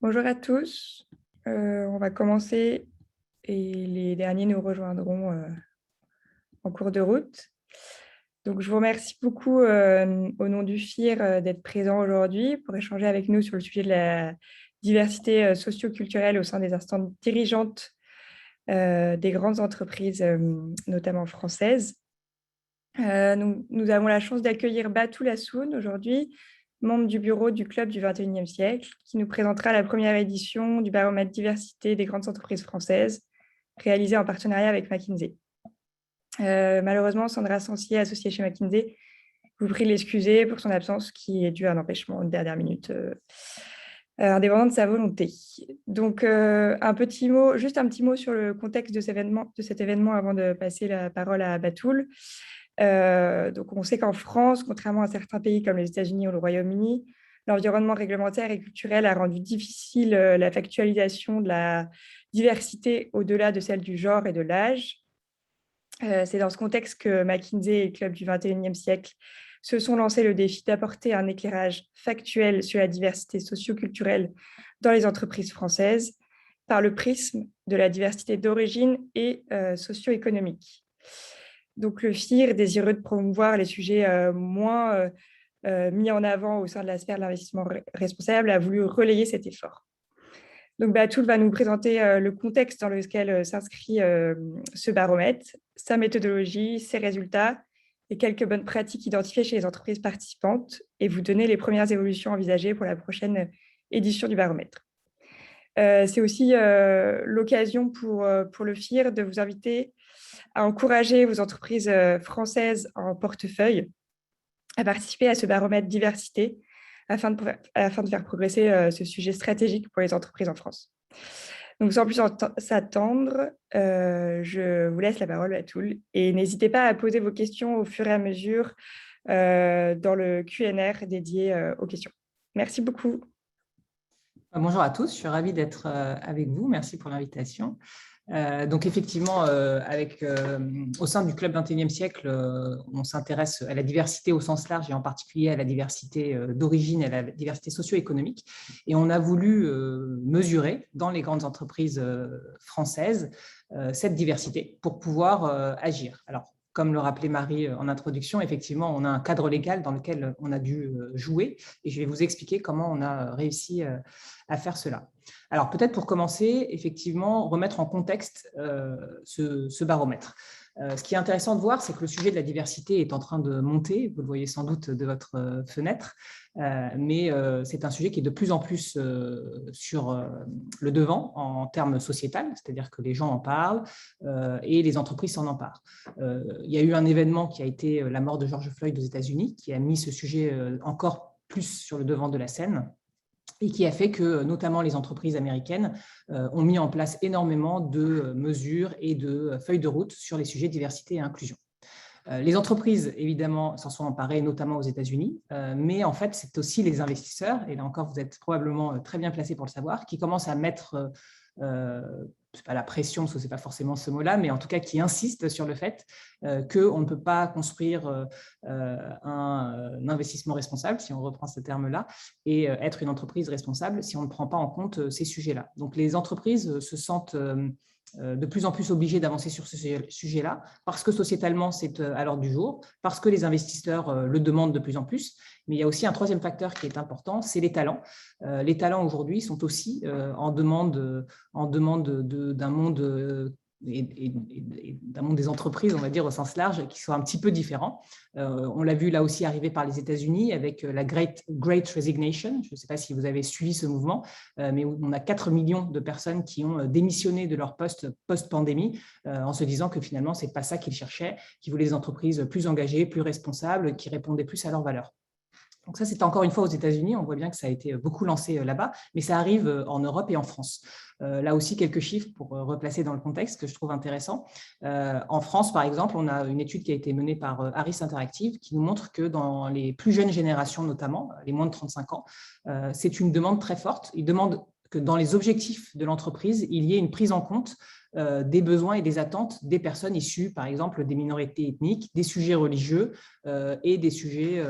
Bonjour à tous. On va commencer et les derniers nous rejoindront en cours de route. Donc, je vous remercie beaucoup au nom du FIR d'être présent aujourd'hui pour échanger avec nous sur le sujet de la diversité socio-culturelle au sein des instances dirigeantes des grandes entreprises, notamment françaises. Nous avons la chance d'accueillir Batul Assoun aujourd'hui, membre du bureau du Club du 21e siècle, qui nous présentera la première édition du baromètre diversité des grandes entreprises françaises, réalisé en partenariat avec McKinsey. Malheureusement, Sandra Sancier, associée chez McKinsey, vous prie de l'excuser pour son absence qui est due à un empêchement de dernière minute indépendant de sa volonté. Donc, un petit mot sur le contexte de cet événement avant de passer la parole à Batul. Donc, on sait qu'en France, contrairement à certains pays comme les États-Unis ou le Royaume-Uni, l'environnement réglementaire et culturel a rendu difficile la factualisation de la diversité au-delà de celle du genre et de l'âge. C'est dans ce contexte que McKinsey et le Club du 21e siècle se sont lancés le défi d'apporter un éclairage factuel sur la diversité socio-culturelle dans les entreprises françaises par le prisme de la diversité d'origine et socio-économique. Donc, le FIR, désireux de promouvoir les sujets moins mis en avant au sein de la sphère de l'investissement responsable, a voulu relayer cet effort. Donc, Batul va nous présenter le contexte dans lequel s'inscrit ce baromètre, sa méthodologie, ses résultats et quelques bonnes pratiques identifiées chez les entreprises participantes et vous donner les premières évolutions envisagées pour la prochaine édition du baromètre. C'est aussi l'occasion pour le FIR de vous inviter à encourager vos entreprises françaises en portefeuille à participer à ce baromètre diversité afin de faire progresser ce sujet stratégique pour les entreprises en France. Donc, sans plus s'attendre, je vous laisse la parole à tous et n'hésitez pas à poser vos questions au fur et à mesure dans le Q&R dédié aux questions. Merci beaucoup. Bonjour à tous, je suis ravie d'être avec vous. Merci pour l'invitation. Donc effectivement, au sein du Club 21e siècle, on s'intéresse à la diversité au sens large et en particulier à la diversité d'origine et à la diversité socio-économique. Et on a voulu mesurer dans les grandes entreprises françaises cette diversité pour pouvoir agir. Alors, comme le rappelait Marie en introduction, effectivement, on a un cadre légal dans lequel on a dû jouer et je vais vous expliquer comment on a réussi à faire cela. Alors, peut-être pour commencer, effectivement, remettre en contexte ce baromètre. Ce qui est intéressant de voir, c'est que le sujet de la diversité est en train de monter, vous le voyez sans doute de votre fenêtre, mais c'est un sujet qui est de plus en plus sur le devant en termes sociétal, c'est-à-dire que les gens en parlent et les entreprises s'en emparent. Il y a eu un événement qui a été la mort de George Floyd aux États-Unis, qui a mis ce sujet encore plus sur le devant de la scène, et qui a fait que, notamment les entreprises américaines, ont mis en place énormément de mesures et de feuilles de route sur les sujets de diversité et inclusion. Les entreprises, évidemment, s'en sont emparées, notamment aux États-Unis, mais en fait, c'est aussi les investisseurs, et là encore, vous êtes probablement très bien placés pour le savoir, qui commencent à mettre c'est pas la pression, parce que ce n'est pas forcément ce mot-là, mais en tout cas qui insiste sur le fait qu'on ne peut pas construire un investissement responsable, si on reprend ce terme-là, et être une entreprise responsable si on ne prend pas en compte ces sujets-là. Donc les entreprises se sentent de plus en plus obligées d'avancer sur ce sujet-là, parce que sociétalement, c'est à l'ordre du jour, parce que les investisseurs le demandent de plus en plus. Mais il y a aussi un troisième facteur qui est important, c'est les talents. Les talents aujourd'hui sont aussi en demande d'un monde et d'un monde des entreprises, on va dire au sens large, qui sont un petit peu différents. On l'a vu là aussi arriver par les États-Unis avec la Great Resignation. Je ne sais pas si vous avez suivi ce mouvement, mais on a 4 millions de personnes qui ont démissionné de leur poste post-pandémie en se disant que finalement, ce n'est pas ça qu'ils cherchaient, qu'ils voulaient des entreprises plus engagées, plus responsables, qui répondaient plus à leurs valeurs. Donc ça, c'est encore une fois aux États-Unis. On voit bien que ça a été beaucoup lancé là-bas, mais ça arrive en Europe et en France. Là aussi, quelques chiffres pour replacer dans le contexte que je trouve intéressant. En France, par exemple, on a une étude qui a été menée par Harris Interactive qui nous montre que dans les plus jeunes générations, notamment les moins de 35 ans, c'est une demande très forte. Ils demandent que dans les objectifs de l'entreprise, il y ait une prise en compte des besoins et des attentes des personnes issues, par exemple, des minorités ethniques, des sujets religieux et des sujets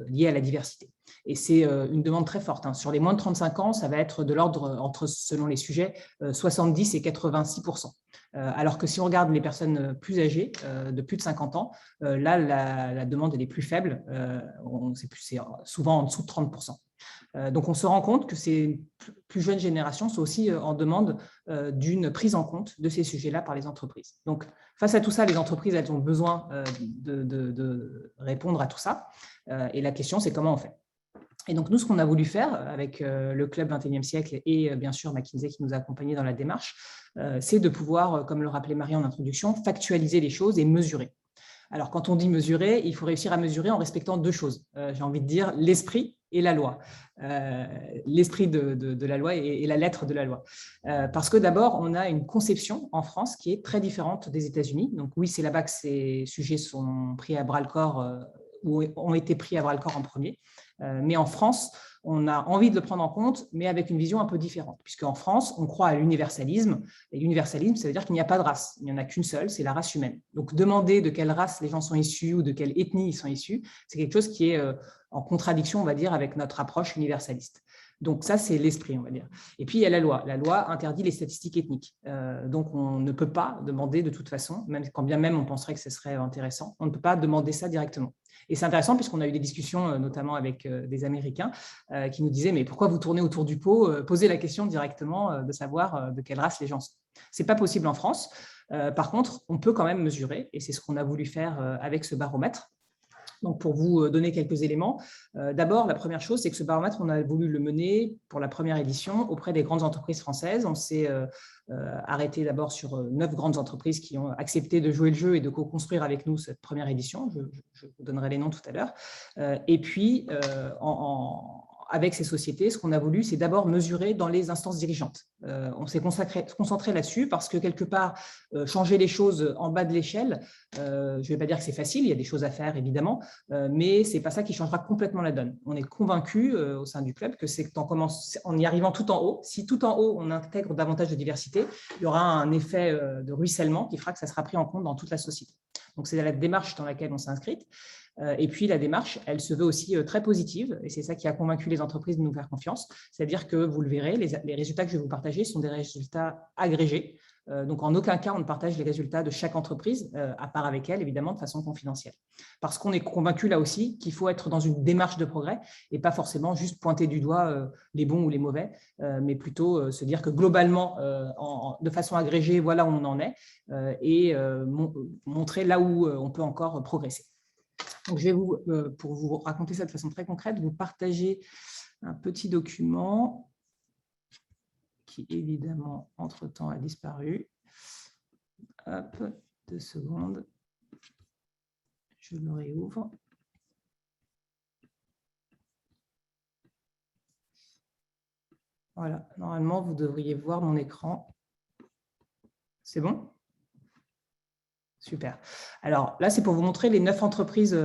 liés à la diversité. Et c'est une demande très forte, hein. Sur les moins de 35 ans, ça va être de l'ordre, selon les sujets, 70 et 86%. Alors que si on regarde les personnes plus âgées, de plus de 50 ans, là, la demande elle est plus faible, c'est souvent en dessous de 30%. Donc, on se rend compte que ces plus jeunes générations sont aussi en demande d'une prise en compte de ces sujets-là par les entreprises. Donc, face à tout ça, les entreprises, elles ont besoin de répondre à tout ça. Et la question, c'est comment on fait. Et donc, nous, ce qu'on a voulu faire avec le Club 21e siècle et bien sûr McKinsey qui nous a accompagnés dans la démarche, c'est de pouvoir, comme le rappelait Marie en introduction, factualiser les choses et mesurer. Alors, quand on dit mesurer, il faut réussir à mesurer en respectant deux choses. J'ai envie de dire l'esprit et la loi. L'esprit de la loi et la lettre de la loi. Parce que d'abord, on a une conception en France qui est très différente des États-Unis. Donc oui, c'est là-bas que ces sujets sont pris à bras-le-corps ou ont été pris à bras-le-corps en premier. Mais en France, on a envie de le prendre en compte, mais avec une vision un peu différente. Puisqu'en France, on croit à l'universalisme. Et l'universalisme, ça veut dire qu'il n'y a pas de race. Il n'y en a qu'une seule, c'est la race humaine. Donc, demander de quelle race les gens sont issus ou de quelle ethnie ils sont issus, c'est quelque chose qui est en contradiction, on va dire, avec notre approche universaliste. Donc, ça, c'est l'esprit, on va dire. Et puis, il y a la loi. La loi interdit les statistiques ethniques. Donc, on ne peut pas demander de toute façon, même quand bien même on penserait que ce serait intéressant, on ne peut pas demander ça directement. Et c'est intéressant puisqu'on a eu des discussions, notamment avec des Américains, qui nous disaient « Mais pourquoi vous tournez autour du pot ? Posez la question directement de savoir de quelle race les gens sont. » Ce n'est pas possible en France. Par contre, on peut quand même mesurer, et c'est ce qu'on a voulu faire avec ce baromètre. Donc, pour vous donner quelques éléments, d'abord, la première chose, c'est que ce baromètre, on a voulu le mener pour la première édition auprès des grandes entreprises françaises. On s'est arrêté d'abord sur 9 grandes entreprises qui ont accepté de jouer le jeu et de co-construire avec nous cette première édition. Je vous donnerai les noms tout à l'heure. Et puis, avec ces sociétés, ce qu'on a voulu, c'est d'abord mesurer dans les instances dirigeantes. On s'est concentré là-dessus parce que quelque part, changer les choses en bas de l'échelle, je ne vais pas dire que c'est facile, il y a des choses à faire évidemment, mais ce n'est pas ça qui changera complètement la donne. On est convaincus au sein du club que c'est en y arrivant tout en haut, si tout en haut on intègre davantage de diversité, il y aura un effet de ruissellement qui fera que ça sera pris en compte dans toute la société. Donc c'est la démarche dans laquelle on s'est inscrite. Et puis, la démarche, elle se veut aussi très positive, et c'est ça qui a convaincu les entreprises de nous faire confiance. C'est-à-dire que, vous le verrez, les résultats que je vais vous partager sont des résultats agrégés. Donc, en aucun cas, on ne partage les résultats de chaque entreprise, à part avec elle, évidemment, de façon confidentielle. Parce qu'on est convaincu, là aussi, qu'il faut être dans une démarche de progrès et pas forcément juste pointer du doigt les bons ou les mauvais, mais plutôt se dire que globalement, de façon agrégée, voilà où on en est, et montrer là où on peut encore progresser. Donc, je vais pour vous raconter ça de façon très concrète, vous partager un petit document qui, évidemment, entre-temps a disparu. Hop, 2 secondes. Je le réouvre. Voilà, normalement, vous devriez voir mon écran. C'est bon ? Super. Alors là, c'est pour vous montrer les 9 entreprises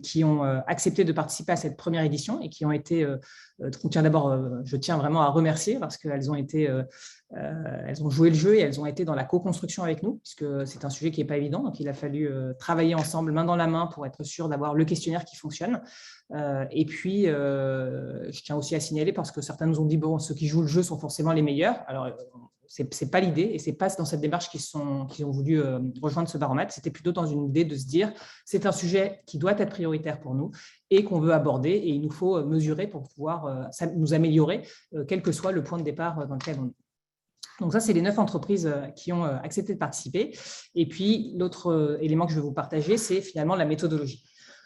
qui ont accepté de participer à cette première édition et qui ont été, je tiens vraiment à remercier parce qu'elles ont été, elles ont joué le jeu et elles ont été dans la co-construction avec nous, puisque c'est un sujet qui n'est pas évident. Donc, il a fallu travailler ensemble, main dans la main, pour être sûr d'avoir le questionnaire qui fonctionne. Et puis, je tiens aussi à signaler, parce que certains nous ont dit, bon, ceux qui jouent le jeu sont forcément les meilleurs. Alors, ce n'est pas l'idée, et ce n'est pas dans cette démarche qu'ils ont voulu rejoindre ce baromètre. C'était plutôt dans une idée de se dire, c'est un sujet qui doit être prioritaire pour nous et qu'on veut aborder, et il nous faut mesurer pour pouvoir nous améliorer, quel que soit le point de départ dans lequel on est. Donc ça, c'est les 9 entreprises qui ont accepté de participer. Et puis, l'autre élément que je vais vous partager, c'est finalement la méthodologie.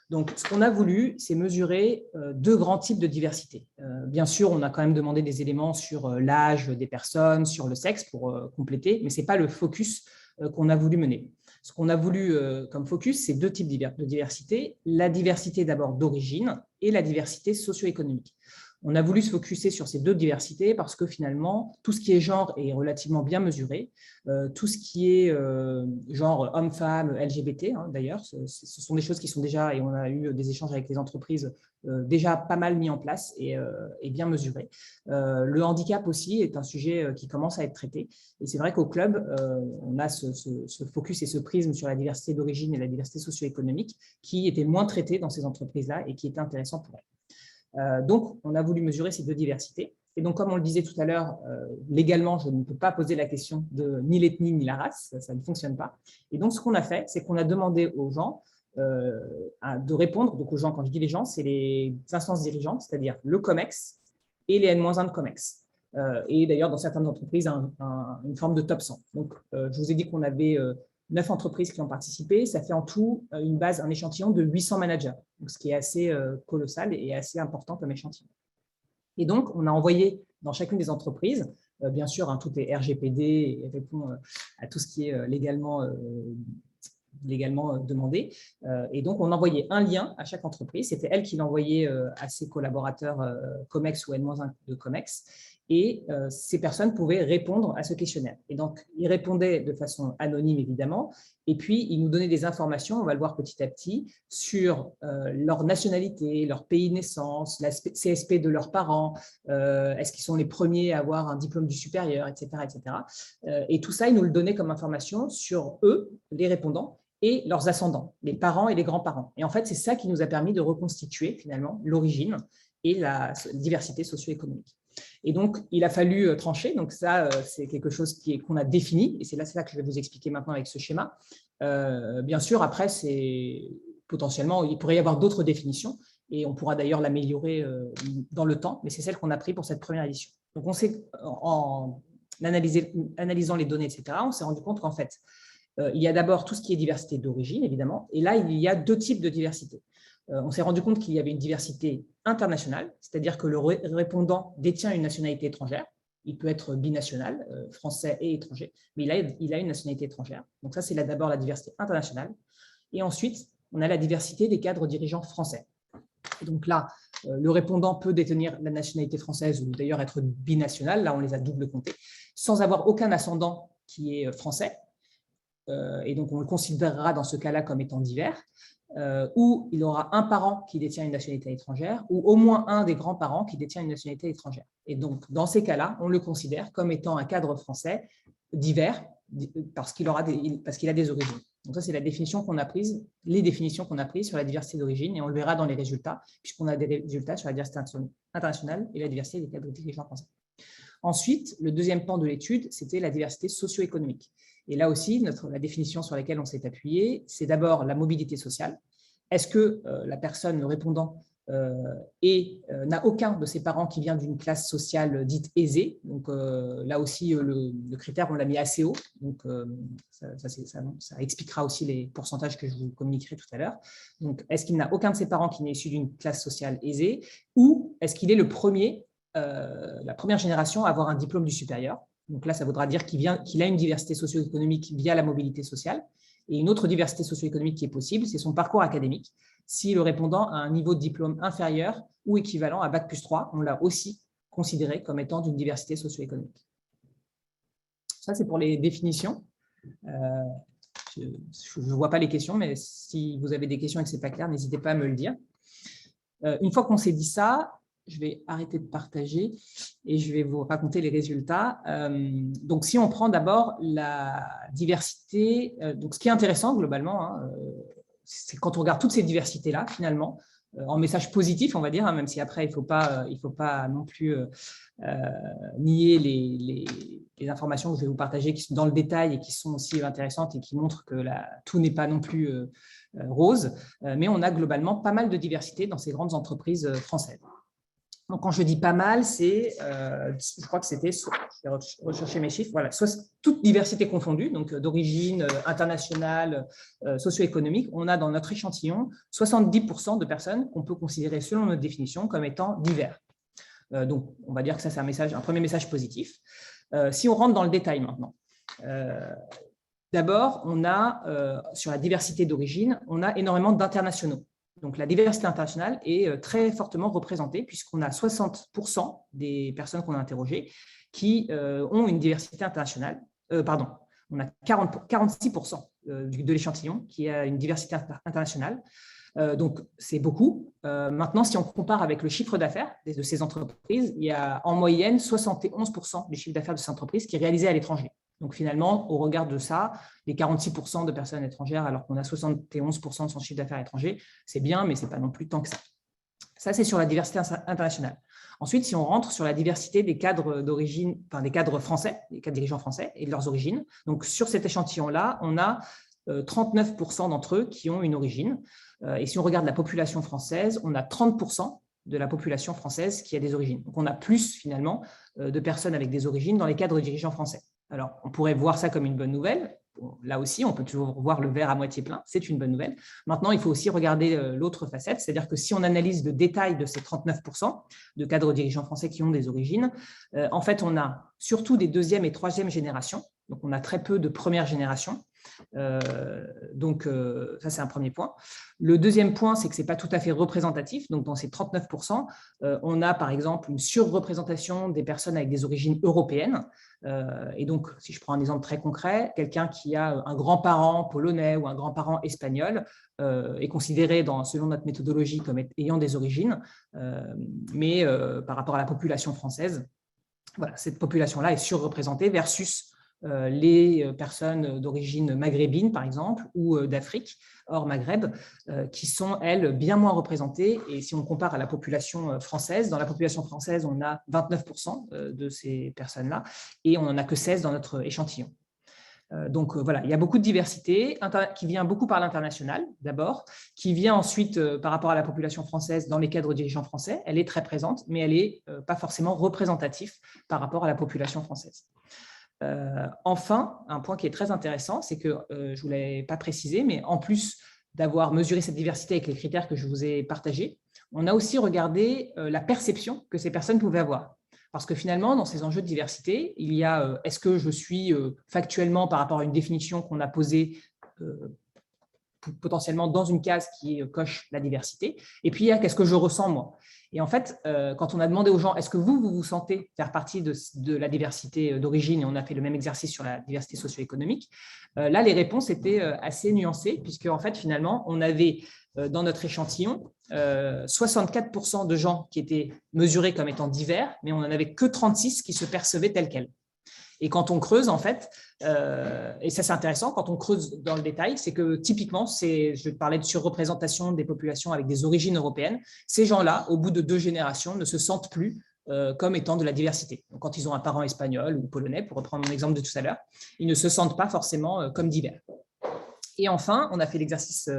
Donc, ce qu'on a voulu, c'est mesurer 2 grands types de diversité. Bien sûr, on a quand même demandé des éléments sur l'âge des personnes, sur le sexe pour compléter, mais ce n'est pas le focus qu'on a voulu mener. Ce qu'on a voulu comme focus, c'est 2 types de diversité. La diversité d'abord d'origine et la diversité socio-économique. On a voulu se focuser sur ces 2 diversités parce que finalement, tout ce qui est genre est relativement bien mesuré. Tout ce qui est genre homme-femme, LGBT, d'ailleurs, ce sont des choses qui sont déjà, et on a eu des échanges avec les entreprises, déjà pas mal mis en place et bien mesuré. Le handicap aussi est un sujet qui commence à être traité. Et c'est vrai qu'au club, on a ce focus et ce prisme sur la diversité d'origine et la diversité socio-économique qui était moins traité dans ces entreprises-là et qui était intéressant pour elles. Donc, on a voulu mesurer ces deux diversités. Et donc, comme on le disait tout à l'heure, légalement, je ne peux pas poser la question de ni l'ethnie ni la race, ça ne fonctionne pas. Et donc, ce qu'on a fait, c'est qu'on a demandé aux gens de répondre. Donc, aux gens, quand je dis les gens, c'est les instances dirigeantes, c'est-à-dire le COMEX et les N-1 de COMEX. Et d'ailleurs, dans certaines entreprises, une forme de top 100. Donc, je vous ai dit qu'on avait 9 entreprises qui ont participé. Ça fait en tout un échantillon de 800 managers, donc, ce qui est assez colossal et assez important comme échantillon. Et donc, on a envoyé dans chacune des entreprises, bien sûr, tout est RGPD et répond à tout ce qui est légalement demandé. Et donc, on envoyait un lien à chaque entreprise. C'était elle qui l'envoyait à ses collaborateurs COMEX ou N-1 de COMEX. Et ces personnes pouvaient répondre à ce questionnaire. Et donc, ils répondaient de façon anonyme, évidemment, et puis ils nous donnaient des informations, on va le voir petit à petit, sur leur nationalité, leur pays de naissance, la CSP de leurs parents, est-ce qu'ils sont les premiers à avoir un diplôme du supérieur, etc. etc. Et tout ça, ils nous le donnaient comme information sur eux, les répondants, et leurs ascendants, les parents et les grands-parents. Et en fait, c'est ça qui nous a permis de reconstituer, finalement, l'origine et la diversité socio-économique. Et donc, il a fallu trancher. Donc, ça, c'est quelque chose qu'on a défini. Et c'est là que je vais vous expliquer maintenant avec ce schéma. Bien sûr, après, potentiellement, il pourrait y avoir d'autres définitions. Et on pourra d'ailleurs l'améliorer dans le temps. Mais c'est celle qu'on a prise pour cette première édition. Donc, en analysant les données, etc., on s'est rendu compte qu'en fait, il y a d'abord tout ce qui est diversité d'origine, évidemment. Et là, il y a deux types de diversité. On s'est rendu compte qu'il y avait une diversité internationale, c'est-à-dire que le répondant détient une nationalité étrangère. Il peut être binational, français et étranger, mais il a une nationalité étrangère. Donc ça, c'est d'abord la diversité internationale. Et ensuite, on a la diversité des cadres dirigeants français. Et donc là, le répondant peut détenir la nationalité française ou d'ailleurs être binational, là on les a double comptés, sans avoir aucun ascendant qui est français. Et donc on le considérera dans ce cas-là comme étant divers. Où il aura un parent qui détient une nationalité étrangère ou au moins un des grands-parents qui détient une nationalité étrangère. Et donc, dans ces cas-là, on le considère comme étant un cadre français divers parce qu'il a des origines. Donc ça, c'est la définition qu'on a prise, les définitions qu'on a prises sur la diversité d'origine, et on le verra dans les résultats, puisqu'on a des résultats sur la diversité internationale et la diversité des cadres dirigeants français. Ensuite, le deuxième pan de l'étude, c'était la diversité socio-économique. Et là aussi, la définition sur laquelle on s'est appuyé, c'est d'abord la mobilité sociale. Est-ce que la personne, le répondant, n'a aucun de ses parents qui vient d'une classe sociale dite aisée? Donc là aussi, le critère, on l'a mis assez haut. Donc ça expliquera aussi les pourcentages que je vous communiquerai tout à l'heure. Donc, est-ce qu'il n'a aucun de ses parents qui n'est issu d'une classe sociale aisée? Ou est-ce qu'il est la première génération à avoir un diplôme du supérieur? Donc là, ça voudra dire qu'il a une diversité socio-économique via la mobilité sociale. Et une autre diversité socio-économique qui est possible, c'est son parcours académique. Si le répondant a un niveau de diplôme inférieur ou équivalent à Bac+3, on l'a aussi considéré comme étant d'une diversité socio-économique. Ça, c'est pour les définitions. Je ne vois pas les questions, mais si vous avez des questions et que ce n'est pas clair, n'hésitez pas à me le dire. Une fois qu'on s'est dit ça, je vais arrêter de partager et je vais vous raconter les résultats. Donc, si on prend d'abord la diversité, donc ce qui est intéressant globalement, c'est quand on regarde toutes ces diversités-là, finalement, en message positif, on va dire, même si après, il ne faut pas non plus nier les informations que je vais vous partager qui sont dans le détail et qui sont aussi intéressantes et qui montrent que tout n'est pas non plus rose, mais on a globalement pas mal de diversité dans ces grandes entreprises françaises. Donc, quand je dis pas mal, je crois que c'était, je vais rechercher mes chiffres, voilà, toute diversité confondue, donc d'origine internationale, socio-économique, on a dans notre échantillon 70% de personnes qu'on peut considérer, selon notre définition, comme étant divers. Donc, on va dire que ça, c'est un premier message positif. Si on rentre dans le détail maintenant, d'abord, on a, sur la diversité d'origine, on a énormément d'internationaux. Donc, la diversité internationale est très fortement représentée puisqu'on a 60% des personnes qu'on a interrogées qui ont une diversité internationale. On a 46% de l'échantillon qui a une diversité internationale. Donc, c'est beaucoup. Maintenant, si on compare avec le chiffre d'affaires de ces entreprises, il y a en moyenne 71% du chiffre d'affaires de ces entreprises qui est réalisé à l'étranger. Donc, finalement, au regard de ça, les 46% de personnes étrangères, alors qu'on a 71% de son chiffre d'affaires étranger, c'est bien, mais ce n'est pas non plus tant que ça. Ça, c'est sur la diversité internationale. Ensuite, si on rentre sur la diversité des cadres d'origine, enfin des cadres français, des cadres dirigeants français et de leurs origines, donc sur cet échantillon-là, on a 39% d'entre eux qui ont une origine. Et si on regarde la population française, on a 30% de la population française qui a des origines. Donc, on a plus, finalement, de personnes avec des origines dans les cadres dirigeants français. Alors, on pourrait voir ça comme une bonne nouvelle. Bon, là aussi, on peut toujours voir le verre à moitié plein, c'est une bonne nouvelle. Maintenant, il faut aussi regarder l'autre facette, c'est-à-dire que si on analyse le détail de ces 39% de cadres dirigeants français qui ont des origines, en fait, on a surtout des deuxième et troisième générations, donc on a très peu de première génération. Donc, ça, c'est un premier point. Le deuxième point, c'est que ce n'est pas tout à fait représentatif. Donc, dans ces 39%, on a par exemple une surreprésentation des personnes avec des origines européennes. Et donc, si je prends un exemple très concret, quelqu'un qui a un grand-parent polonais ou un grand-parent espagnol est considéré, selon notre méthodologie, comme ayant des origines, mais par rapport à la population française, voilà, cette population-là est surreprésentée versus les personnes d'origine maghrébine, par exemple, ou d'Afrique, hors Maghreb, qui sont, elles, bien moins représentées. Et si on compare à la population française, dans la population française, on a 29% de ces personnes-là, et on n'en a que 16 dans notre échantillon. Donc voilà, il y a beaucoup de diversité qui vient beaucoup par l'international d'abord, qui vient ensuite par rapport à la population française dans les cadres dirigeants français. Elle est très présente, mais elle n'est pas forcément représentative par rapport à la population française. Enfin, un point qui est très intéressant, c'est que je ne vous l'ai pas précisé, mais en plus d'avoir mesuré cette diversité avec les critères que je vous ai partagés, on a aussi regardé la perception que ces personnes pouvaient avoir. Parce que finalement, dans ces enjeux de diversité, il y a est-ce que je suis factuellement par rapport à une définition qu'on a posée potentiellement dans une case qui coche la diversité, et puis il y a qu'est-ce que je ressens moi. Et en fait, quand on a demandé aux gens, est-ce que vous vous sentez faire partie de la diversité d'origine, et on a fait le même exercice sur la diversité socio-économique, là, les réponses étaient assez nuancées, puisque en fait, finalement, on avait dans notre échantillon 64% de gens qui étaient mesurés comme étant divers, mais on n'en avait que 36 qui se percevaient tels quels. Et quand on creuse, en fait, et ça c'est intéressant, quand on creuse dans le détail, c'est que typiquement, je parlais de surreprésentation des populations avec des origines européennes, ces gens-là, au bout de 2 générations, ne se sentent plus comme étant de la diversité. Donc, quand ils ont un parent espagnol ou polonais, pour reprendre mon exemple de tout à l'heure, ils ne se sentent pas forcément comme divers. Et enfin, on a fait l'exercice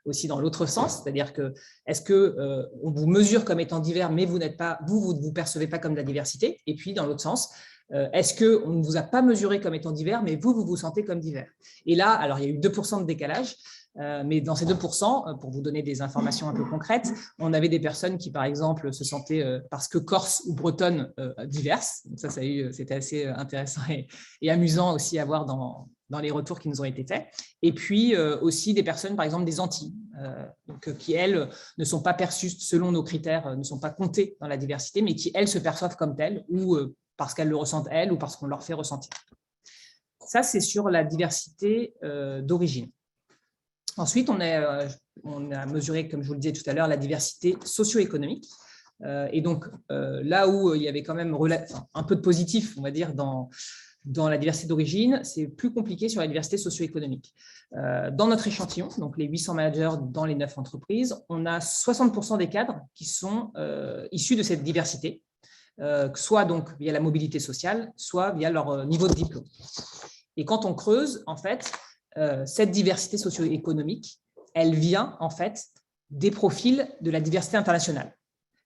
aussi dans l'autre sens, c'est-à-dire que est-ce qu'on vous mesure comme étant divers, mais vous ne vous percevez pas comme de la diversité? Et puis, dans l'autre sens, est-ce qu'on ne vous a pas mesuré comme étant divers, mais vous vous sentez comme divers? Et là, alors il y a eu 2% de décalage, mais dans ces 2%, pour vous donner des informations un peu concrètes, on avait des personnes qui, par exemple, se sentaient, parce que corse ou bretonne, diverses. Donc ça c'était assez intéressant et amusant aussi à voir dans les retours qui nous ont été faits. Et puis aussi des personnes, par exemple, des Antilles, qui, elles, ne sont pas perçues selon nos critères, ne sont pas comptées dans la diversité, mais qui, elles, se perçoivent comme telles ou parce qu'elles le ressentent elles ou parce qu'on leur fait ressentir. Ça, c'est sur la diversité d'origine. Ensuite, on a mesuré, comme je vous le disais tout à l'heure, la diversité socio-économique. Et donc, là où il y avait quand même un peu de positif, on va dire, dans la diversité d'origine, c'est plus compliqué sur la diversité socio-économique. Dans notre échantillon, donc les 800 managers dans les 9 entreprises, on a 60% des cadres qui sont issus de cette diversité, soit donc via la mobilité sociale, soit via leur niveau de diplôme. Et quand on creuse, en fait, cette diversité socio-économique, elle vient en fait des profils de la diversité internationale.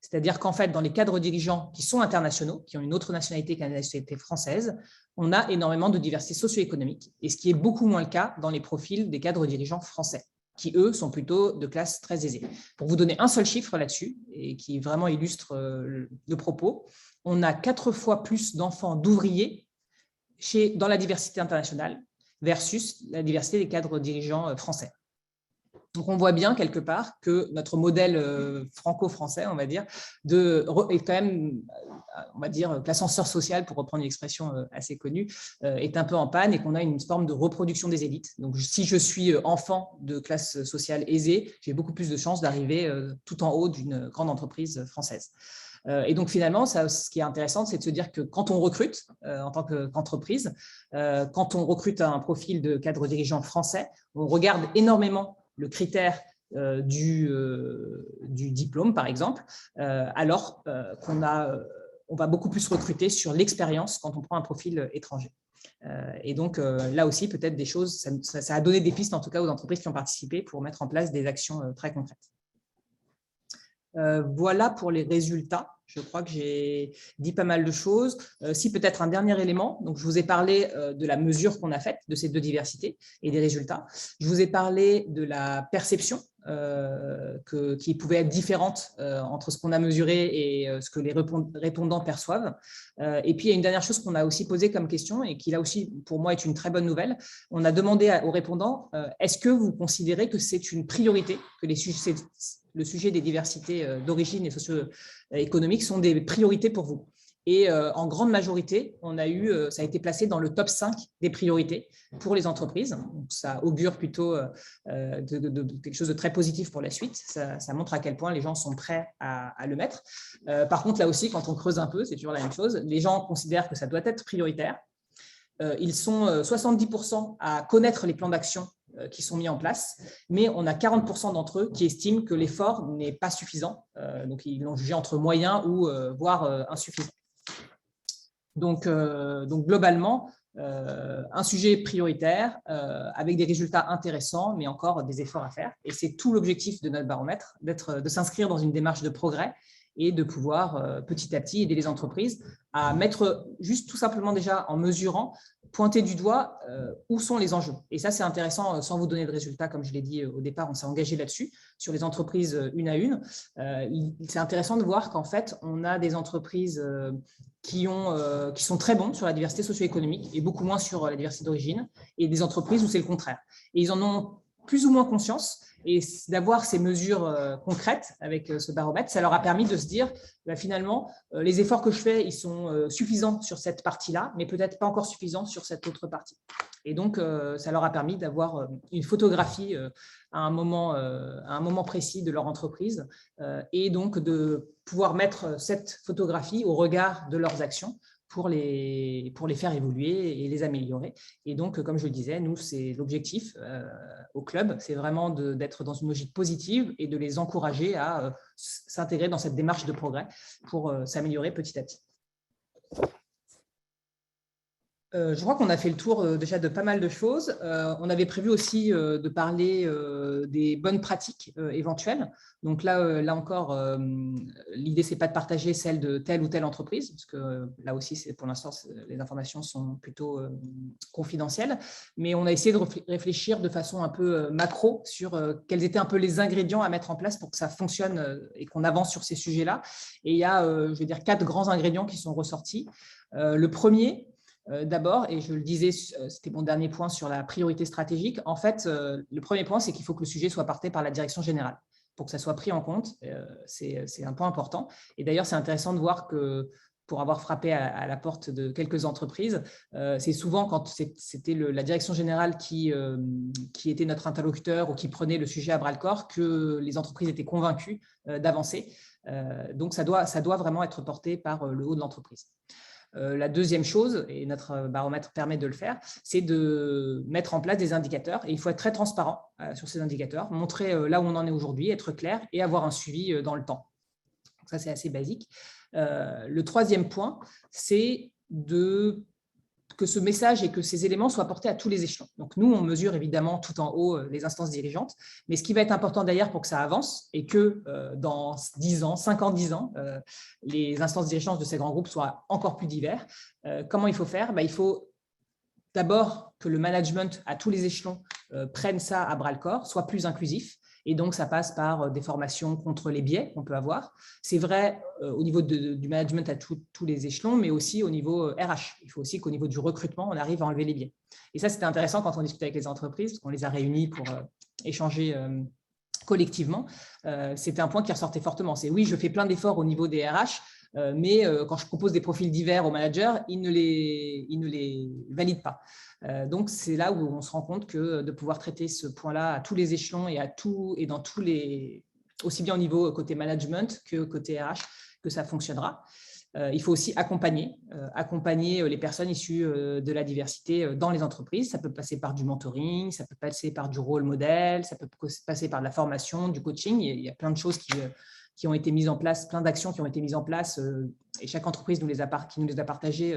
C'est-à-dire qu'en fait, dans les cadres dirigeants qui sont internationaux, qui ont une autre nationalité qu'une nationalité française, on a énormément de diversité socio-économique, et ce qui est beaucoup moins le cas dans les profils des cadres dirigeants français, qui, eux, sont plutôt de classe très aisée. Pour vous donner un seul chiffre là-dessus, et qui vraiment illustre le propos, on a 4 fois plus d'enfants d'ouvriers dans la diversité internationale versus la diversité des cadres dirigeants français. Donc, on voit bien quelque part que notre modèle franco-français, on va dire, est quand même, on va dire, que l'ascenseur social, pour reprendre une expression assez connue, est un peu en panne et qu'on a une forme de reproduction des élites. Donc, si je suis enfant de classe sociale aisée, j'ai beaucoup plus de chances d'arriver tout en haut d'une grande entreprise française. Et donc, finalement, ce qui est intéressant, c'est de se dire que quand on recrute en tant qu'entreprise, quand on recrute un profil de cadre dirigeant français, on regarde énormément le critère du diplôme, par exemple, alors on va beaucoup plus recruter sur l'expérience quand on prend un profil étranger. Et donc, là aussi, peut-être des choses, ça a donné des pistes, en tout cas, aux entreprises qui ont participé pour mettre en place des actions très concrètes. Voilà pour les résultats. Je crois que j'ai dit pas mal de choses. Si peut-être un dernier élément, donc je vous ai parlé de la mesure qu'on a faite de ces deux diversités et des résultats. Je vous ai parlé de la perception qui pouvait être différente entre ce qu'on a mesuré et ce que les répondants perçoivent. Et puis, il y a une dernière chose qu'on a aussi posée comme question et qui, là aussi, pour moi, est une très bonne nouvelle. On a demandé aux répondants, est-ce que vous considérez que c'est une priorité, que le sujet des diversités d'origine et socio-économiques sont des priorités pour vous? Et en grande majorité, ça a été placé dans le top 5 des priorités pour les entreprises. Donc, ça augure plutôt de quelque chose de très positif pour la suite. Ça montre à quel point les gens sont prêts à le mettre. Par contre, là aussi, quand on creuse un peu, c'est toujours la même chose. Les gens considèrent que ça doit être prioritaire. Ils sont 70% à connaître les plans d'action qui sont mis en place, mais on a 40% d'entre eux qui estiment que l'effort n'est pas suffisant. Donc, ils l'ont jugé entre moyen ou voire insuffisant. Donc, globalement, un sujet prioritaire avec des résultats intéressants, mais encore des efforts à faire. Et c'est tout l'objectif de notre baromètre, de s'inscrire dans une démarche de progrès et de pouvoir petit à petit aider les entreprises à mettre juste tout simplement déjà en mesurant, pointer du doigt où sont les enjeux. Et ça, c'est intéressant, sans vous donner de résultats, comme je l'ai dit au départ, on s'est engagé là-dessus, sur les entreprises une à une. C'est intéressant de voir qu'en fait, on a des entreprises qui sont très bons sur la diversité socio-économique et beaucoup moins sur la diversité d'origine, et des entreprises où c'est le contraire. Et ils en ont plus ou moins conscience, et d'avoir ces mesures concrètes avec ce baromètre, ça leur a permis de se dire, finalement, les efforts que je fais, ils sont suffisants sur cette partie-là, mais peut-être pas encore suffisants sur cette autre partie. Et donc, ça leur a permis d'avoir une photographie à un moment précis de leur entreprise, et donc de pouvoir mettre cette photographie au regard de leurs actions pour les faire évoluer et les améliorer. Et donc, comme je le disais, nous, c'est l'objectif au club, c'est vraiment d'être dans une logique positive et de les encourager à s'intégrer dans cette démarche de progrès pour s'améliorer petit à petit. Je crois qu'on a fait le tour déjà de pas mal de choses. On avait prévu aussi de parler des bonnes pratiques éventuelles. Donc là encore, l'idée, c'est pas de partager celle de telle ou telle entreprise, parce que là aussi, pour l'instant, les informations sont plutôt confidentielles. Mais on a essayé de réfléchir de façon un peu macro sur quels étaient un peu les ingrédients à mettre en place pour que ça fonctionne et qu'on avance sur ces sujets-là. Et il y a, je vais dire, 4 grands ingrédients qui sont ressortis. Le premier, d'abord, et je le disais, c'était mon dernier point sur la priorité stratégique. En fait, le premier point, c'est qu'il faut que le sujet soit porté par la direction générale pour que ça soit pris en compte. C'est un point important. Et d'ailleurs, c'est intéressant de voir que pour avoir frappé à la porte de quelques entreprises, c'est souvent quand c'était la direction générale qui était notre interlocuteur ou qui prenait le sujet à bras-le-corps que les entreprises étaient convaincues d'avancer. Donc, ça doit vraiment être porté par le haut de l'entreprise. La deuxième chose, et notre baromètre permet de le faire, c'est de mettre en place des indicateurs. Et il faut être très transparent sur ces indicateurs, montrer là où on en est aujourd'hui, être clair et avoir un suivi dans le temps. Donc ça, c'est assez basique. Le troisième point, c'est que ce message et que ces éléments soient portés à tous les échelons. Donc, nous, on mesure évidemment tout en haut les instances dirigeantes, mais ce qui va être important d'ailleurs pour que ça avance et que dans 10 ans, 5 ans, 10 ans, les instances dirigeantes de ces grands groupes soient encore plus divers, comment il faut faire? Il faut d'abord que le management à tous les échelons prenne ça à bras-le-corps, soit plus inclusif. Et donc, ça passe par des formations contre les biais qu'on peut avoir. C'est vrai au niveau du management à tous les échelons, mais aussi au niveau RH. Il faut aussi qu'au niveau du recrutement, on arrive à enlever les biais. Et ça, c'était intéressant quand on discutait avec les entreprises, parce qu'on les a réunis pour échanger collectivement. C'était un point qui ressortait fortement. C'est oui, je fais plein d'efforts au niveau des RH, mais quand je propose des profils divers aux managers, ils ne les valident pas. Donc, c'est là où on se rend compte que de pouvoir traiter ce point-là à tous les échelons et dans tous les, aussi bien au niveau côté management que côté RH, que ça fonctionnera. Il faut aussi accompagner les personnes issues de la diversité dans les entreprises. Ça peut passer par du mentoring, ça peut passer par du rôle modèle, ça peut passer par de la formation, du coaching. Il y a plein de choses qui ont été mises en place, plein d'actions qui ont été mises en place et chaque entreprise qui nous les a partagées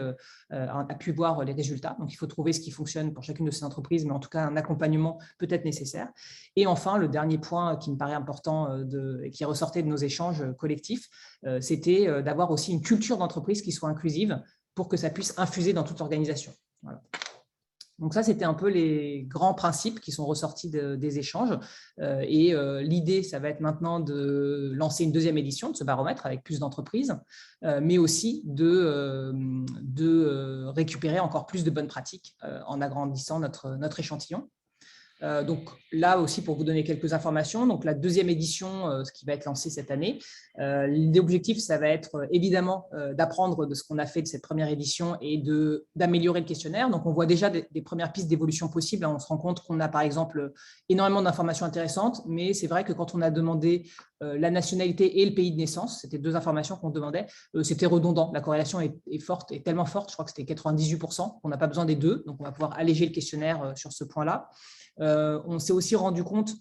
a pu voir les résultats. Donc, il faut trouver ce qui fonctionne pour chacune de ces entreprises, mais en tout cas, un accompagnement peut être nécessaire. Et enfin, le dernier point qui me paraît important et qui ressortait de nos échanges collectifs, c'était d'avoir aussi une culture d'entreprise qui soit inclusive pour que ça puisse infuser dans toute l'organisation. Voilà. Donc ça, c'était un peu les grands principes qui sont ressortis des échanges. L'idée, ça va être maintenant de lancer une deuxième édition de ce baromètre avec plus d'entreprises, mais aussi de récupérer encore plus de bonnes pratiques en agrandissant notre échantillon. Donc là aussi, pour vous donner quelques informations, donc la deuxième édition, ce qui va être lancée cette année, l'objectif, ça va être évidemment d'apprendre de ce qu'on a fait de cette première édition et d'améliorer le questionnaire. Donc on voit déjà des premières pistes d'évolution possibles. On se rend compte qu'on a par exemple énormément d'informations intéressantes, mais c'est vrai que quand on a demandé la nationalité et le pays de naissance, c'était deux informations qu'on demandait, c'était redondant. La corrélation est forte, est tellement forte, je crois que c'était 98%, qu'on n'a pas besoin des deux, donc on va pouvoir alléger le questionnaire sur ce point-là. On s'est aussi rendu compte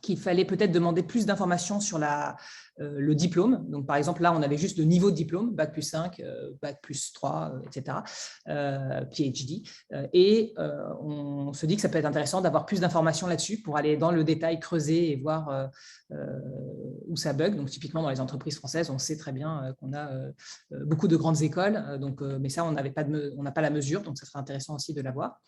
qu'il fallait peut-être demander plus d'informations sur le diplôme. Donc, par exemple, là, on avait juste le niveau de diplôme, Bac plus 5, Bac plus 3, etc., PhD. On se dit que ça peut être intéressant d'avoir plus d'informations là-dessus pour aller dans le détail, creuser et voir où ça bug. Donc, typiquement, dans les entreprises françaises, on sait très bien qu'on a beaucoup de grandes écoles, mais ça, on n'a pas la mesure, donc ça serait intéressant aussi de l'avoir.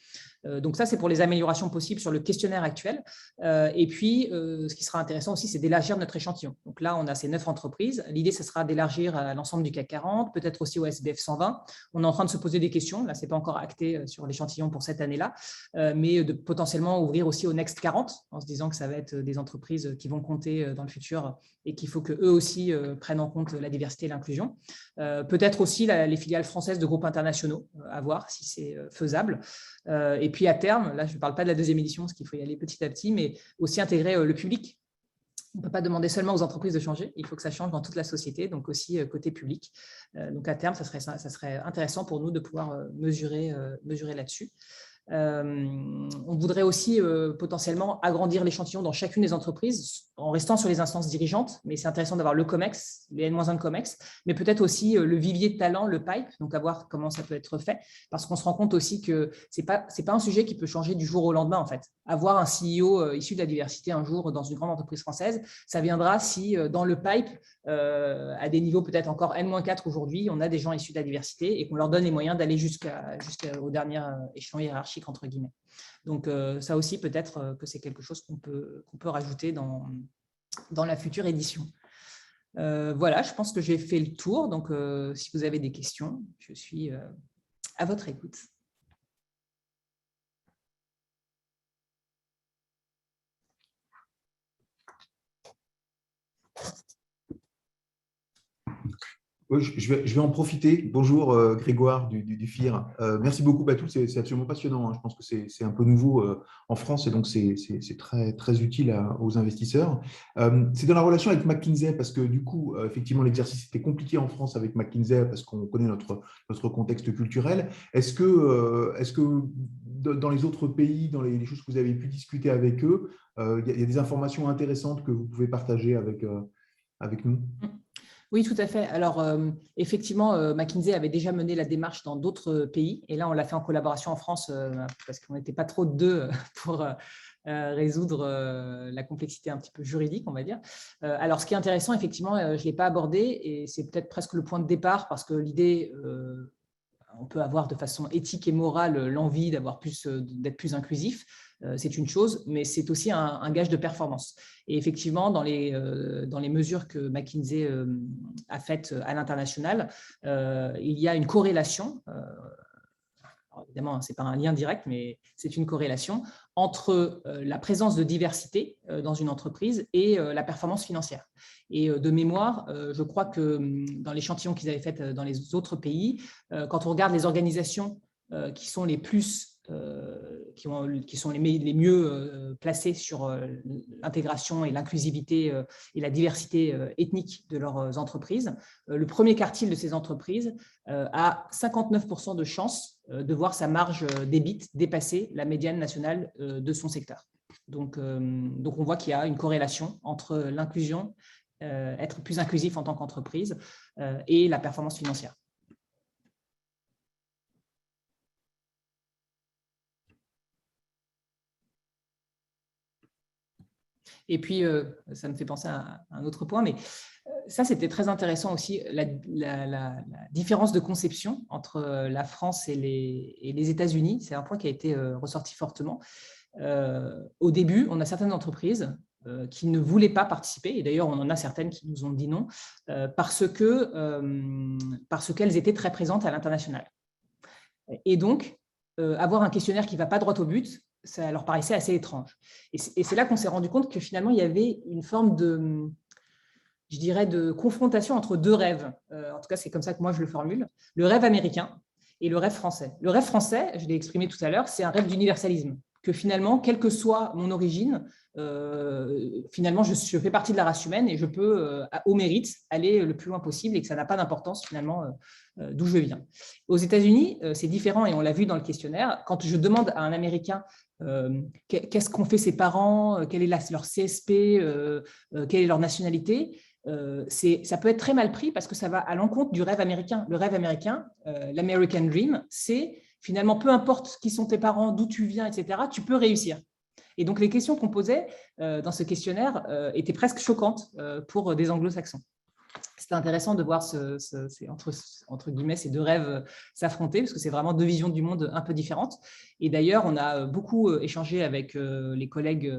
Donc ça, c'est pour les améliorations possibles sur le questionnaire actuel. Et puis, ce qui sera intéressant aussi, c'est d'élargir notre échantillon. Donc là, on a ces 9 entreprises. L'idée, ce sera d'élargir à l'ensemble du CAC 40, peut-être aussi au SBF 120. On est en train de se poser des questions. Là, ce n'est pas encore acté sur l'échantillon pour cette année-là, mais de potentiellement ouvrir aussi au Next 40, en se disant que ça va être des entreprises qui vont compter dans le futur et qu'il faut qu'eux aussi prennent en compte la diversité et l'inclusion. Peut-être aussi les filiales françaises de groupes internationaux, à voir si c'est faisable. Et puis à terme, là je ne parle pas de la deuxième édition parce qu'il faut y aller petit à petit, mais aussi intégrer le public. On ne peut pas demander seulement aux entreprises de changer, il faut que ça change dans toute la société, donc aussi côté public. Donc à terme, ça serait intéressant pour nous de pouvoir mesurer là-dessus. On voudrait aussi potentiellement agrandir l'échantillon dans chacune des entreprises en restant sur les instances dirigeantes, mais c'est intéressant d'avoir le COMEX, les N-1 COMEX, mais peut-être aussi le vivier de talent, le pipe, donc à voir comment ça peut être fait, parce qu'on se rend compte aussi que ce n'est pas un sujet qui peut changer du jour au lendemain en fait. Avoir un CEO issu de la diversité un jour dans une grande entreprise française, ça viendra si dans le pipe, à des niveaux peut-être encore N-4 aujourd'hui, on a des gens issus de la diversité et qu'on leur donne les moyens d'aller jusqu'au dernier échelon hiérarchique entre guillemets. Donc ça aussi peut-être que c'est quelque chose qu'on peut rajouter dans la future édition. Voilà, je pense que j'ai fait le tour. Donc si vous avez des questions, je suis à votre écoute. Oui, je vais en profiter. Bonjour Grégoire du FIR. Merci beaucoup Batou, c'est absolument passionnant. Hein. Je pense que c'est un peu nouveau en France et donc c'est très, très utile aux investisseurs. C'est dans la relation avec McKinsey parce que du coup, effectivement, l'exercice était compliqué en France avec McKinsey parce qu'on connaît notre contexte culturel. Est-ce que dans les autres pays, dans les choses que vous avez pu discuter avec eux, il y a des informations intéressantes que vous pouvez partager avec nous? Oui, tout à fait. Alors, effectivement, McKinsey avait déjà mené la démarche dans d'autres pays. Et là, on l'a fait en collaboration en France parce qu'on n'était pas trop deux pour résoudre la complexité un petit peu juridique, on va dire. Alors, ce qui est intéressant, effectivement, je ne l'ai pas abordé et c'est peut-être presque le point de départ parce que l'idée, on peut avoir de façon éthique et morale l'envie d'être plus inclusif. C'est une chose, mais c'est aussi un gage de performance. Et effectivement, dans les mesures que McKinsey a faites à l'international, il y a une corrélation, alors évidemment, ce n'est pas un lien direct, mais c'est une corrélation entre la présence de diversité dans une entreprise et la performance financière. Et de mémoire, je crois que dans l'échantillon qu'ils avaient fait dans les autres pays, quand on regarde les organisations qui sont les plus qui sont les mieux placés sur l'intégration et l'inclusivité et la diversité ethnique de leurs entreprises. Le premier quartile de ces entreprises a 59% de chances de voir sa marge d'EBIT dépasser la médiane nationale de son secteur. Donc on voit qu'il y a une corrélation entre l'inclusion, être plus inclusif en tant qu'entreprise et la performance financière. Et puis, ça me fait penser à un autre point, mais ça, c'était très intéressant aussi, la différence de conception entre la France et les États-Unis. C'est un point qui a été ressorti fortement. Au début, on a certaines entreprises qui ne voulaient pas participer, et d'ailleurs, on en a certaines qui nous ont dit non, parce qu'elles étaient très présentes à l'international. Et donc, avoir un questionnaire qui ne va pas droit au but, ça leur paraissait assez étrange. Et c'est là qu'on s'est rendu compte que finalement, il y avait une forme de, je dirais, de confrontation entre deux rêves. En tout cas, c'est comme ça que moi, je le formule. Le rêve américain et le rêve français. Le rêve français, je l'ai exprimé tout à l'heure, c'est un rêve d'universalisme. Que finalement, quelle que soit mon origine, finalement, je fais partie de la race humaine et je peux, au mérite, aller le plus loin possible et que ça n'a pas d'importance finalement d'où je viens. Aux États-Unis, c'est différent et on l'a vu dans le questionnaire. Quand je demande à un Américain qu'est-ce qu'ont fait ses parents, quelle est leur CSP, quelle est leur nationalité, ça peut être très mal pris parce que ça va à l'encontre du rêve américain. Le rêve américain, l'American Dream, c'est finalement, peu importe qui sont tes parents, d'où tu viens, etc., tu peux réussir. Et donc, les questions qu'on posait dans ce questionnaire étaient presque choquantes pour des anglo-saxons. C'était intéressant de voir entre guillemets ces deux rêves s'affronter parce que c'est vraiment deux visions du monde un peu différentes. Et d'ailleurs, on a beaucoup échangé avec les collègues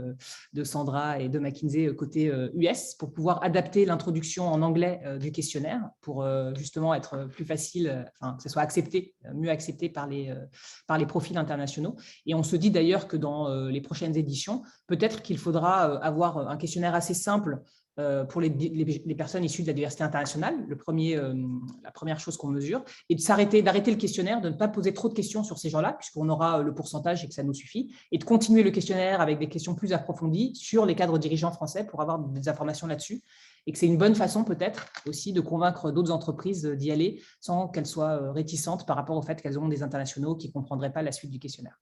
de Sandra et de McKinsey côté US pour pouvoir adapter l'introduction en anglais du questionnaire pour justement être plus facile, enfin, que ce soit accepté, mieux accepté par les profils internationaux. Et on se dit d'ailleurs que dans les prochaines éditions, peut-être qu'il faudra avoir un questionnaire assez simple pour les personnes issues de la diversité internationale, la première chose qu'on mesure, et d'arrêter le questionnaire, de ne pas poser trop de questions sur ces gens-là, puisqu'on aura le pourcentage et que ça nous suffit, et de continuer le questionnaire avec des questions plus approfondies sur les cadres dirigeants français pour avoir des informations là-dessus, et que c'est une bonne façon peut-être aussi de convaincre d'autres entreprises d'y aller sans qu'elles soient réticentes par rapport au fait qu'elles auront des internationaux qui ne comprendraient pas la suite du questionnaire.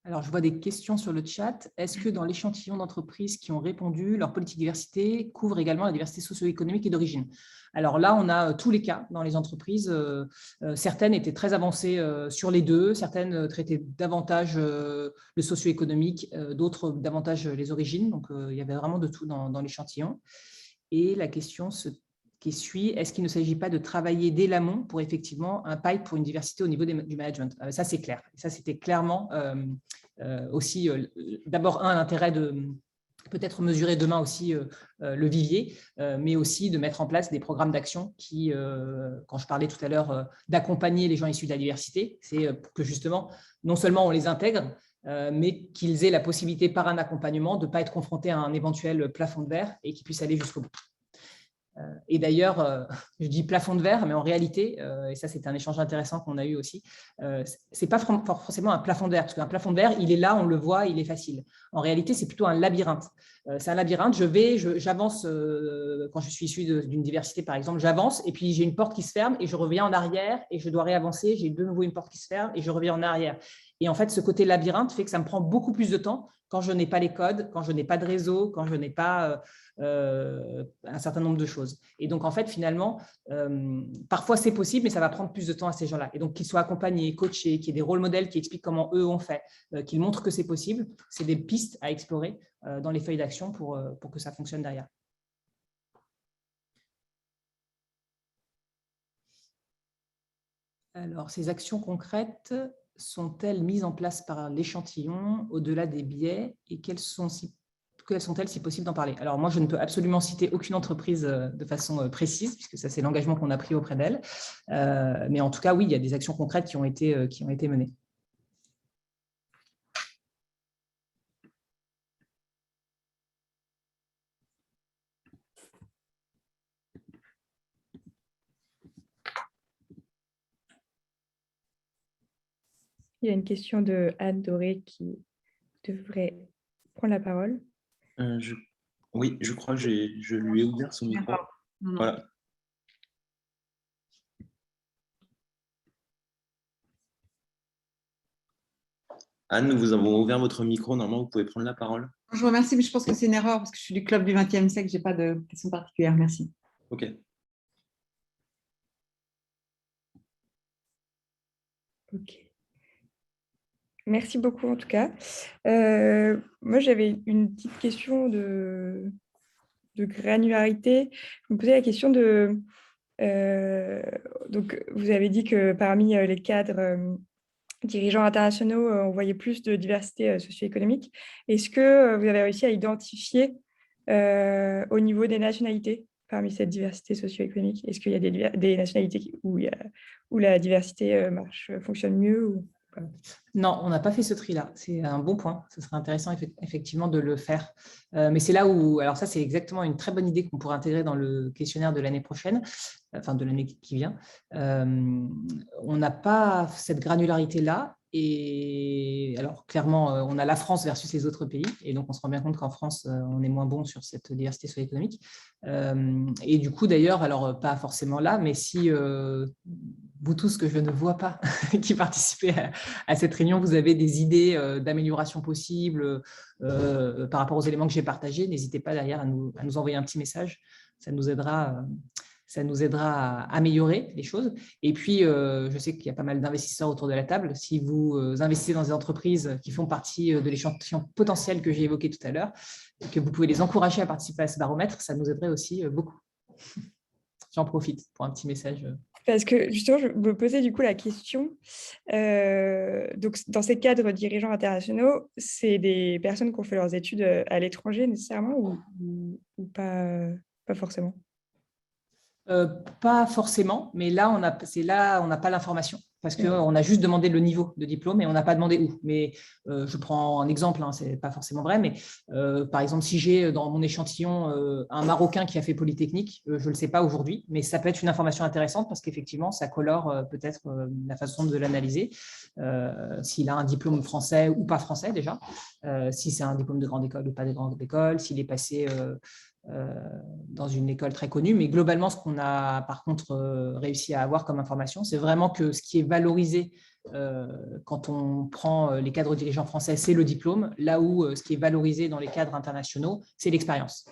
Alors, je vois des questions sur le chat. Est-ce que dans l'échantillon d'entreprises qui ont répondu, leur politique diversité couvre également la diversité socio-économique et d'origine? Alors là, on a tous les cas dans les entreprises. Certaines étaient très avancées sur les deux, certaines traitaient davantage le socio-économique, d'autres davantage les origines. Donc, il y avait vraiment de tout dans l'échantillon. Et la question qui suit, est-ce qu'il ne s'agit pas de travailler dès l'amont pour effectivement un pipe pour une diversité au niveau du management? Ça, c'est clair. Ça, c'était clairement aussi, d'abord, l'intérêt de peut-être mesurer demain aussi le vivier, mais aussi de mettre en place des programmes d'action qui, quand je parlais tout à l'heure d'accompagner les gens issus de la diversité, c'est que justement, non seulement on les intègre, mais qu'ils aient la possibilité par un accompagnement de ne pas être confrontés à un éventuel plafond de verre et qu'ils puissent aller jusqu'au bout. Et d'ailleurs, je dis plafond de verre, mais en réalité, et ça c'est un échange intéressant qu'on a eu aussi, ce n'est pas forcément un plafond de verre, parce qu'un plafond de verre, il est là, on le voit, il est facile. En réalité, c'est plutôt un labyrinthe. C'est un labyrinthe, j'avance, quand je suis issu d'une diversité par exemple, j'avance et puis j'ai une porte qui se ferme et je reviens en arrière et je dois réavancer, j'ai de nouveau une porte qui se ferme et je reviens en arrière. Et en fait, ce côté labyrinthe fait que ça me prend beaucoup plus de temps quand je n'ai pas les codes, quand je n'ai pas de réseau, quand je n'ai pas un certain nombre de choses. Et donc, en fait, finalement, parfois c'est possible, mais ça va prendre plus de temps à ces gens-là. Et donc, qu'ils soient accompagnés, coachés, qu'il y ait des rôles modèles qui expliquent comment eux ont fait, qu'ils montrent que c'est possible, c'est des pistes à explorer dans les feuilles d'action pour que ça fonctionne derrière. Alors, ces actions concrètes sont-elles mises en place par l'échantillon au-delà des biais et quelles sont-elles si possible d'en parler? Alors moi, je ne peux absolument citer aucune entreprise de façon précise, puisque ça, c'est l'engagement qu'on a pris auprès d'elle. Mais en tout cas, oui, il y a des actions concrètes qui ont été menées. Il y a une question de Anne Doré qui devrait prendre la parole. Oui, je crois que je lui ai ouvert son micro. Voilà. Anne, nous vous avons ouvert votre micro. Normalement, vous pouvez prendre la parole. Je vous remercie, mais je pense que c'est une erreur parce que je suis du club du XXe siècle. Je n'ai pas de questions particulières. Merci. OK. Ok. Merci beaucoup en tout cas. Moi, j'avais une petite question de granularité. Je me posais la question de... donc, vous avez dit que parmi les cadres dirigeants internationaux, on voyait plus de diversité socio-économique. Est-ce que vous avez réussi à identifier au niveau des nationalités parmi cette diversité socio-économique? Est-ce qu'il y a des nationalités où la diversité fonctionne mieux ou... Non, on n'a pas fait ce tri-là. C'est un bon point. Ce serait intéressant effectivement de le faire. Mais c'est là où, alors ça, c'est exactement une très bonne idée qu'on pourrait intégrer dans le questionnaire de l'année prochaine, enfin de l'année qui vient. On n'a pas cette granularité-là. Et alors, clairement, on a la France versus les autres pays. Et donc, on se rend bien compte qu'en France, on est moins bon sur cette diversité socio-économique. Et du coup, d'ailleurs, alors pas forcément là, mais si vous tous que je ne vois pas qui participez à cette réunion, vous avez des idées d'amélioration possible par rapport aux éléments que j'ai partagés, n'hésitez pas derrière à nous envoyer un petit message. Ça nous aidera à améliorer les choses. Et puis, je sais qu'il y a pas mal d'investisseurs autour de la table. Si vous investissez dans des entreprises qui font partie de l'échantillon potentiel que j'ai évoqué tout à l'heure, et que vous pouvez les encourager à participer à ce baromètre, ça nous aiderait aussi beaucoup. J'en profite pour un petit message. Parce que justement, je me posais du coup la question, donc dans ces cadres dirigeants internationaux, c'est des personnes qui ont fait leurs études à l'étranger nécessairement ou pas forcément? Pas forcément, mais là, on n'a pas l'information parce qu'on a juste demandé le niveau de diplôme et on n'a pas demandé où. Mais je prends un exemple, ce n'est pas forcément vrai, mais par exemple, si j'ai dans mon échantillon un Marocain qui a fait Polytechnique, je ne le sais pas aujourd'hui, mais ça peut être une information intéressante parce qu'effectivement, ça colore peut-être la façon de l'analyser. S'il a un diplôme français ou pas français déjà, si c'est un diplôme de grande école ou pas de grande école, s'il est passé... dans une école très connue, mais globalement, ce qu'on a par contre réussi à avoir comme information, c'est vraiment que ce qui est valorisé quand on prend les cadres dirigeants français, c'est le diplôme, là où ce qui est valorisé dans les cadres internationaux, c'est l'expérience.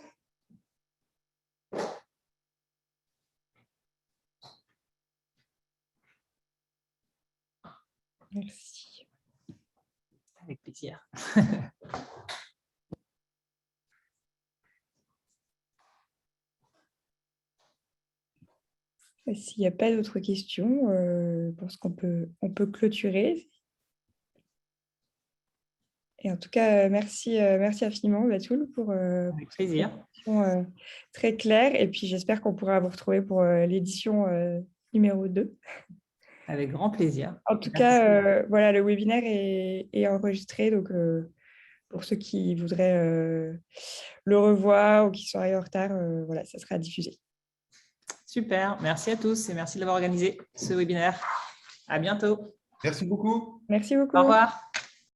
Merci. Avec plaisir. S'il n'y a pas d'autres questions, je pense qu'on peut clôturer. Et en tout cas, merci infiniment, Batoul, pour Avec plaisir. cette présentation très claire. Et puis, j'espère qu'on pourra vous retrouver pour l'édition numéro 2. Avec grand plaisir. En tout cas, voilà, le webinaire est enregistré. Donc, pour ceux qui voudraient le revoir ou qui sont arrivés en retard, voilà, ça sera diffusé. Super. Merci à tous et merci de l'avoir organisé, ce webinaire. À bientôt. Merci beaucoup. Merci beaucoup. Au revoir.